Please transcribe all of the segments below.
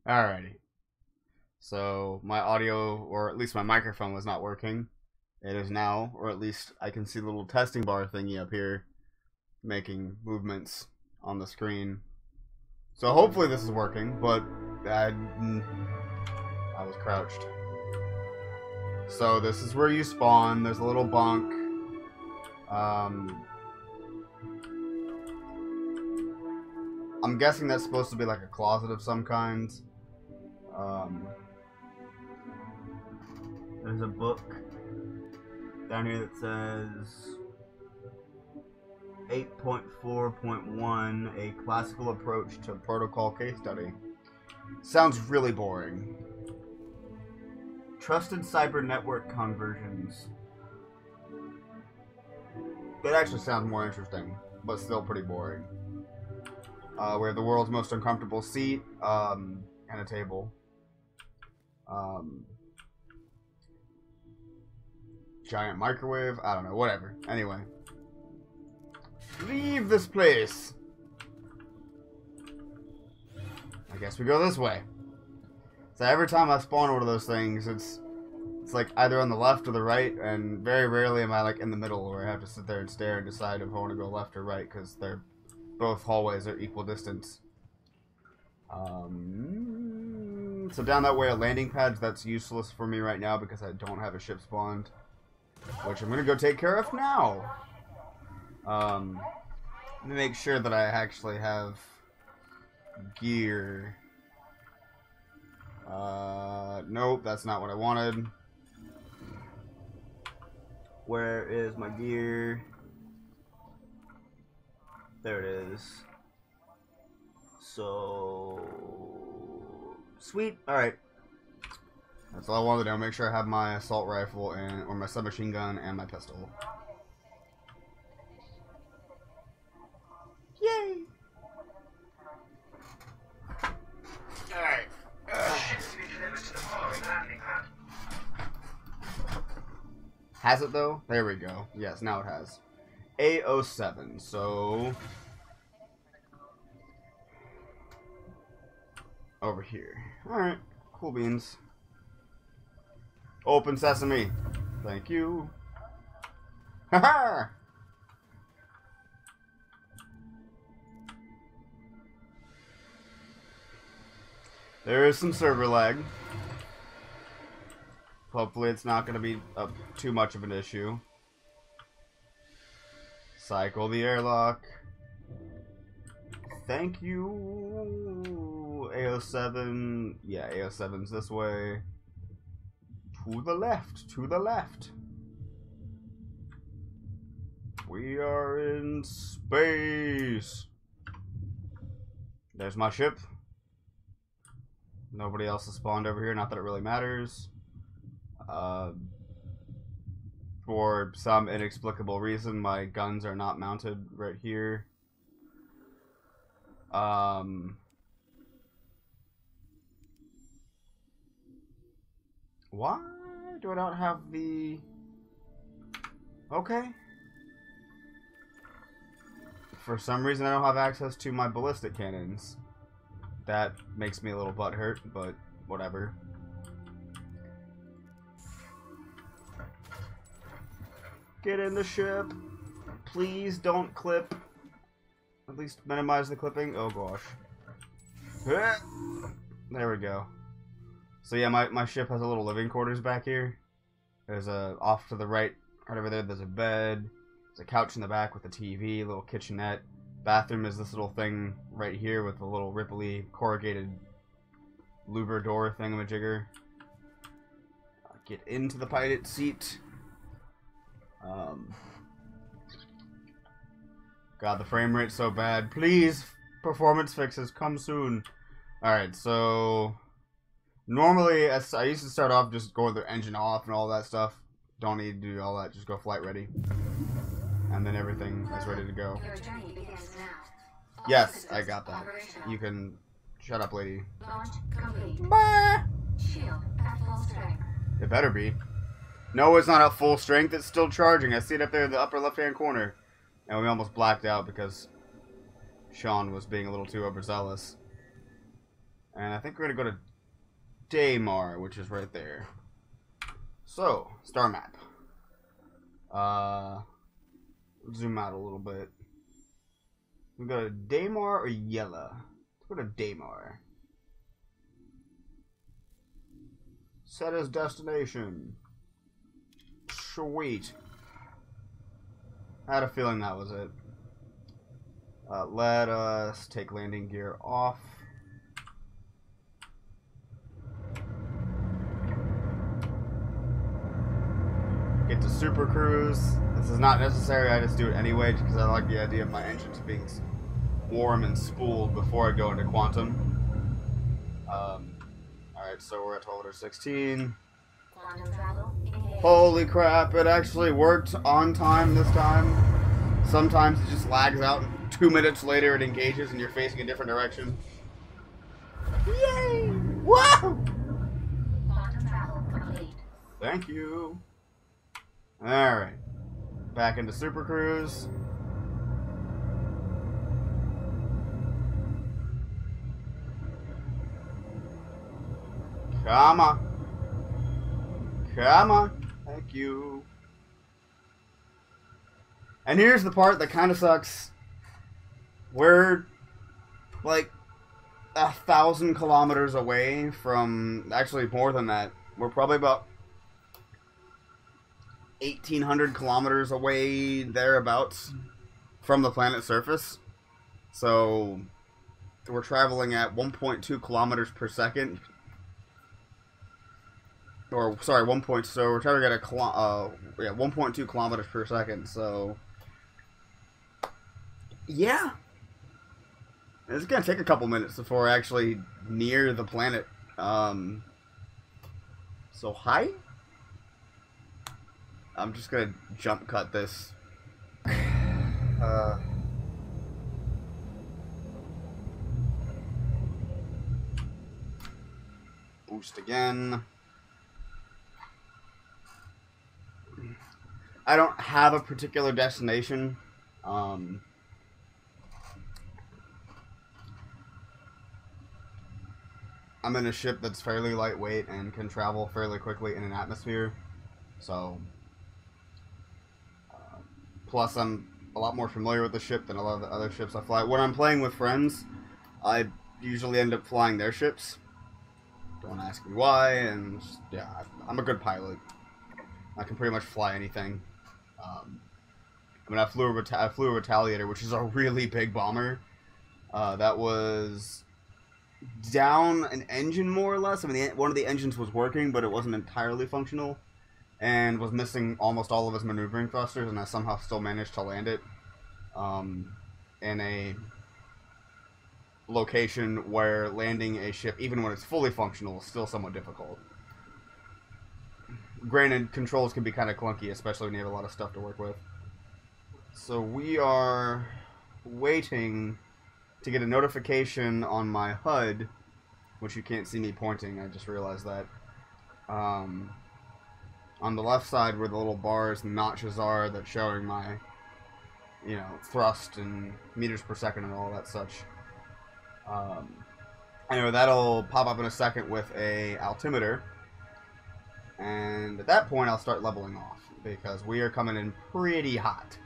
Alrighty. So my audio, or at least my microphone, was not working. It is now, or at least I can see the little testing bar thingy up here making movements on the screen. So hopefully this is working, but I was crouched. So this is where you spawn. There's a little bunk. I'm guessing that's supposed to be like a closet of some kind. There's a book down here that says 8.4.1, a classical approach to protocol case study. Sounds really boring. Trusted cyber network conversions. That actually sounds more interesting, but still pretty boring. We have the world's most uncomfortable seat, and a table. Giant microwave, I don't know, whatever. Anyway. Leave this place! I guess we go this way. So every time I spawn one of those things, it's like either on the left or the right, and very rarely am I like in the middle where I have to sit there and stare and decide if I want to go left or right, because they're both hallways are equal distance. So down that way are landing pads. That's useless for me right now because I don't have a ship spawned, which I'm gonna go take care of now. Let me make sure that I actually have gear. Nope, that's not what I wanted. Where is my gear? There it is. So sweet. All right. That's all I wanted to do. Make sure I have my assault rifle and or my submachine gun and my pistol. Yay! All right. Has it though? There we go. Yes, now it has. A07. So over here. Alright. Cool beans. Open sesame. Thank you. Haha! There is some server lag. Hopefully it's not going to be too much of an issue. Cycle the airlock. Thank you. AO7. Yeah, AO7's this way. To the left. To the left. We are in space. There's my ship. Nobody else has spawned over here. Not that it really matters. For some inexplicable reason, my guns are not mounted right here. Why do I not have the... Okay. For some reason, I don't have access to my ballistic cannons. That makes me a little butthurt, but whatever. Get in the ship. Please don't clip. At least minimize the clipping. Oh gosh. There we go. So yeah, my ship has a little living quarters back here. There's a, off to the right over there, there's a bed. There's a couch in the back with a TV, a little kitchenette. Bathroom is this little thing right here with a little ripply corrugated louver door thingamajigger. Get into the pilot seat. God, the frame rate's so bad. Please, performance fixes, come soon. Alright, so... Normally, I used to start off just going with the engine off and all that stuff. Don't need to do all that, just go flight ready. And then everything is ready to go. Yes, I got that. You can... Shut up, lady. Bah! It better be. No, it's not at full strength. It's still charging. I see it up there in the upper left-hand corner. And we almost blacked out because Sean was being a little too overzealous. And I think we're gonna go to Daymar, which is right there. So, star map. Zoom out a little bit. We go to Daymar or Yella? Let's go to Daymar. Set as destination. Sweet. I had a feeling that was it. Let us take landing gear off. Get to Super Cruise. This is not necessary, I just do it anyway because I like the idea of my engines being warm and spooled before I go into Quantum. Alright, so we're at 1216. Holy crap, it actually worked on time this time. Sometimes it just lags out and 2 minutes later it engages and you're facing a different direction. Yay! Whoa! Thank you. Alright. Back into Super Cruise. Come on. Come on. Thank you. And here's the part that kind of sucks. We're like 1,000 kilometers away from, actually more than that. We're probably about 1,800 kilometers away, thereabouts, from the planet's surface. So we're traveling at 1.2 kilometers per second. Or sorry, so we're traveling at 1.2 kilometers per second. So yeah, it's gonna take a couple minutes before we're actually near the planet. So hi. I'm just gonna jump cut this. Boost again. I don't have a particular destination. I'm in a ship that's fairly lightweight and can travel fairly quickly in an atmosphere. So, plus I'm a lot more familiar with the ship than a lot of the other ships I fly. When I'm playing with friends, I usually end up flying their ships. Don't ask me why, and just, yeah, I'm a good pilot. I can pretty much fly anything. I mean, I flew a Retaliator, which is a really big bomber. That was down an engine, more or less. I mean, one of the engines was working, but it wasn't entirely functional, and was missing almost all of its maneuvering thrusters, and I somehow still managed to land it in a location where landing a ship, even when it's fully functional, is still somewhat difficult. Granted, controls can be kind of clunky, especially when you have a lot of stuff to work with. So we are waiting to get a notification on my HUD, which you can't see me pointing, I just realized that. On the left side where the little bars and notches are that's showing my, you know, thrust and meters per second and all that such. Anyway, that'll pop up in a second with a altimeter. And at that point, I'll start leveling off, because we are coming in pretty hot.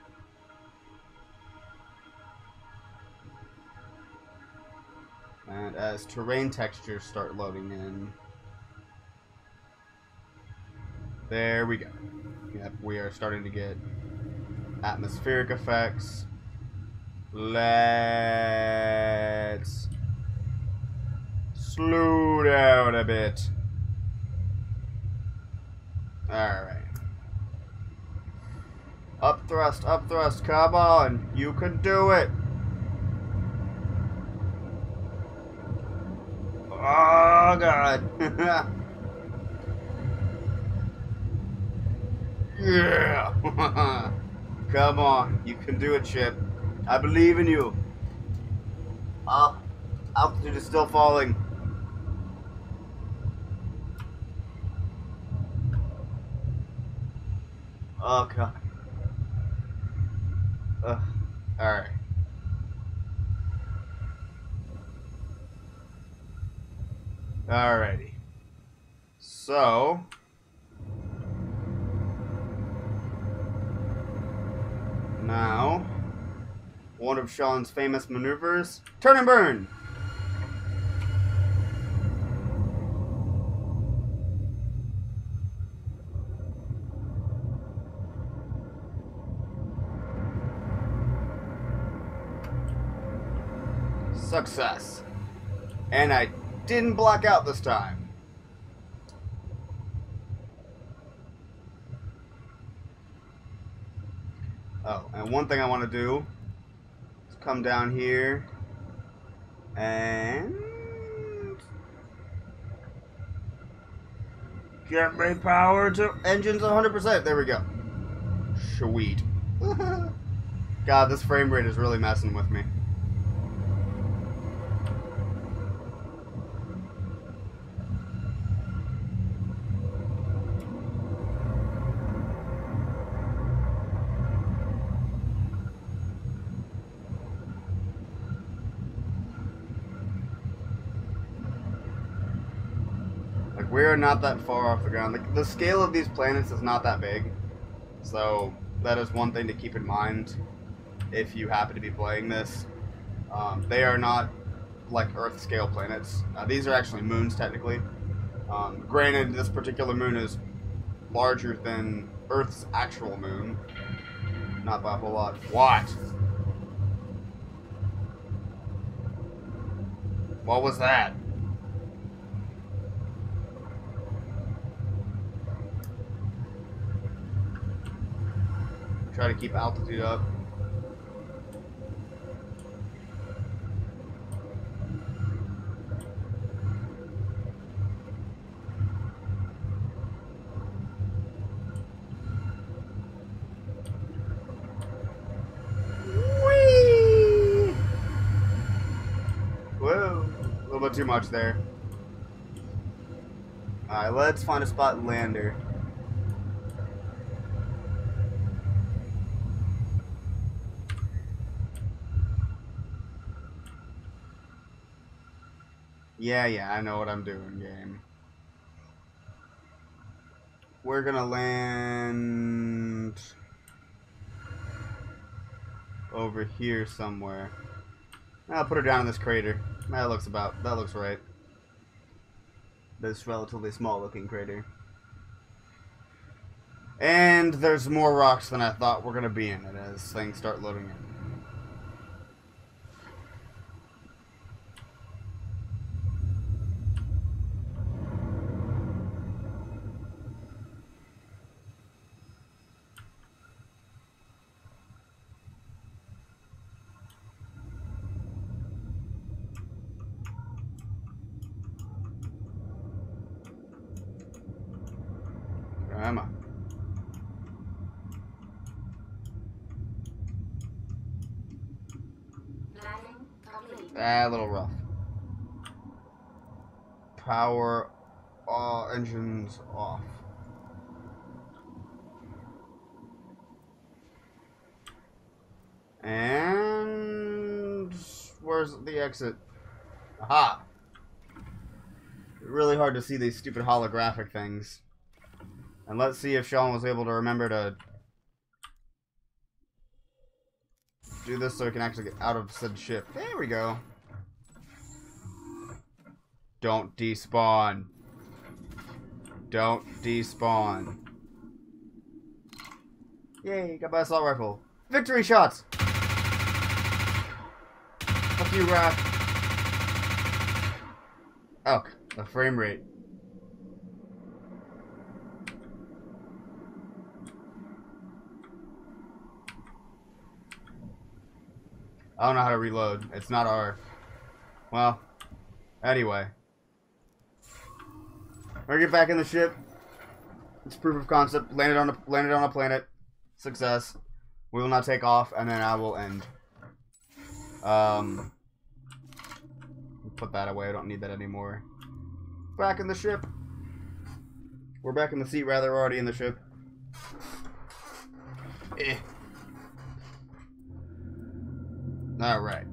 And as terrain textures start loading in, there we go. Yep, we are starting to get atmospheric effects. Let's slow down a bit. Alright. Up thrust, come on. You can do it. Oh, God. Yeah. Come on. You can do it, ship. I believe in you. Altitude is still falling. Oh, God. Alright. Alrighty. So... now... one of Sean's famous maneuvers. Turn and burn! Success. And I didn't black out this time. Oh, and one thing I want to do is come down here and get me power to engines 100%. There we go. Sweet. God, this frame rate is really messing with me. We're not that far off the ground. The scale of these planets is not that big. So that is one thing to keep in mind if you happen to be playing this. They are not like Earth scale planets. These are actually moons technically. Granted, this particular moon is larger than Earth's actual moon. Not by a whole lot. What? What was that? Try to keep altitude up. Whee! Whoa, a little bit too much there. Alright, let's find a spot and land her. Yeah, I know what I'm doing, game. We're gonna land over here somewhere. I'll put her down in this crater. That looks right. This relatively small looking crater. And there's more rocks than I thought were gonna be in it as things start loading in. Am I? A little rough. Power engines off. And where's the exit? Aha! Really hard to see these stupid holographic things. And let's see if Sean was able to remember to do this so we can actually get out of said ship. There we go. Don't despawn. Don't despawn. Yay, got my assault rifle. Victory shots! Fuck you, Raph. Oh, the frame rate. I don't know how to reload. It's not R. Well, anyway. We're gonna get back in the ship. It's proof of concept. Landed on a planet. Success. We will now take off, and then I will end. Put that away. I don't need that anymore. Back in the ship. We're back in the seat, rather. We're already in the ship. Eh. Alright.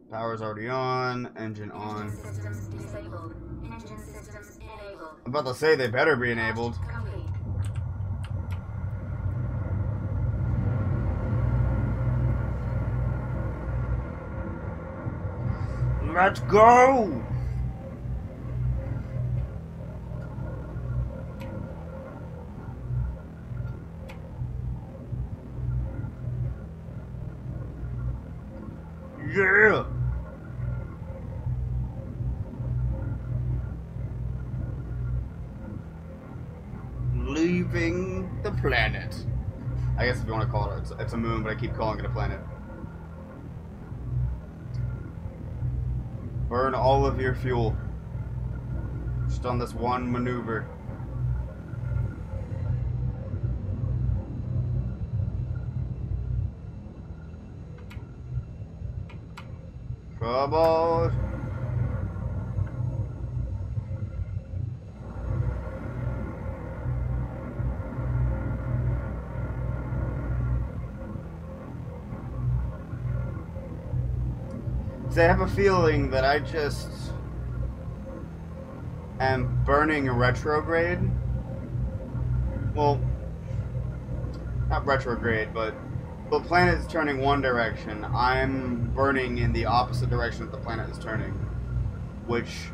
Power's already on. Engine on. Systems disabled. Engine systems enabled. I'm about to say they better be enabled. Complete. Let's go! Yeah! Leaving the planet. I guess if you want to call it, it's a moon, but I keep calling it a planet. Burn all of your fuel. Just on this one maneuver. Come on. See, I have a feeling that I just am burning retrograde. Well, not retrograde, but the planet is turning one direction. I'm burning in the opposite direction that the planet is turning, which,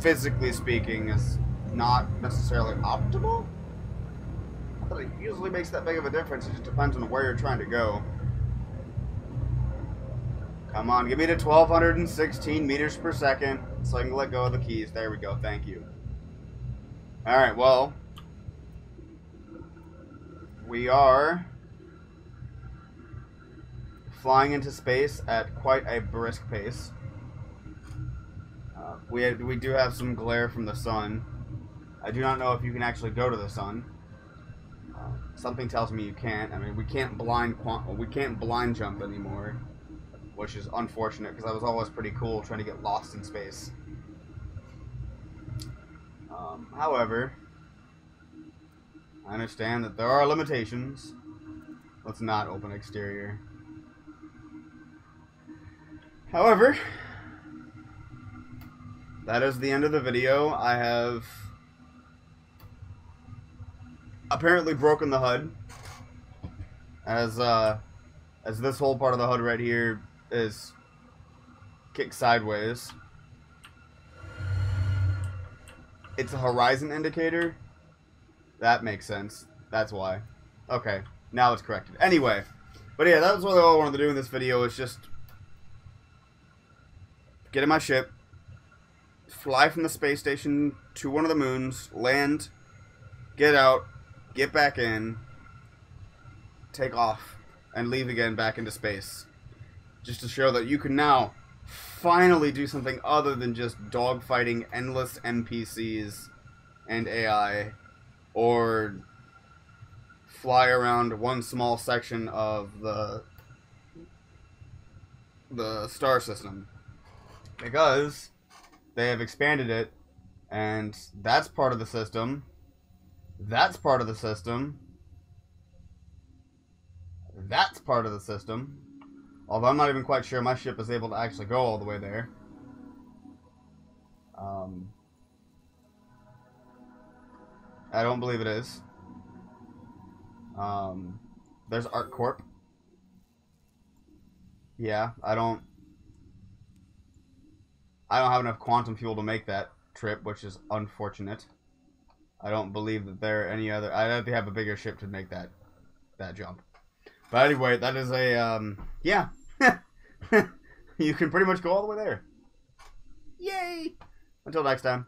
physically speaking, is not necessarily optimal. Not that it usually makes that big of a difference. It just depends on where you're trying to go. Come on, give me to 1,216 meters per second so I can let go of the keys. There we go. Thank you. Alright, well, we are flying into space at quite a brisk pace. We do have some glare from the sun. I do not know if you can actually go to the sun. Something tells me you can't. I mean, we can't blind jump anymore, which is unfortunate because that was always pretty cool trying to get lost in space. However, I understand that there are limitations. Let's not open exterior. However, that is the end of the video. I have apparently broken the HUD, as this whole part of the HUD right here is kicked sideways. It's a horizon indicator. That makes sense. That's why. Okay, now it's corrected. Anyway, but yeah, that was what I wanted to do in this video, is just get in my ship, fly from the space station to one of the moons, land, get out, get back in, take off, and leave again back into space. Just to show that you can now finally do something other than just dogfighting endless NPCs and AI, or fly around one small section of the star system. Because they have expanded it, and that's part of the system. That's part of the system. That's part of the system. Although I'm not even quite sure my ship is able to actually go all the way there. I don't believe it is. There's ArcCorp. Yeah, I don't have enough quantum fuel to make that trip, which is unfortunate. I don't believe that there are any other... I'd have to have a bigger ship to make that jump. But anyway, that is a, yeah. You can pretty much go all the way there. Yay! Until next time.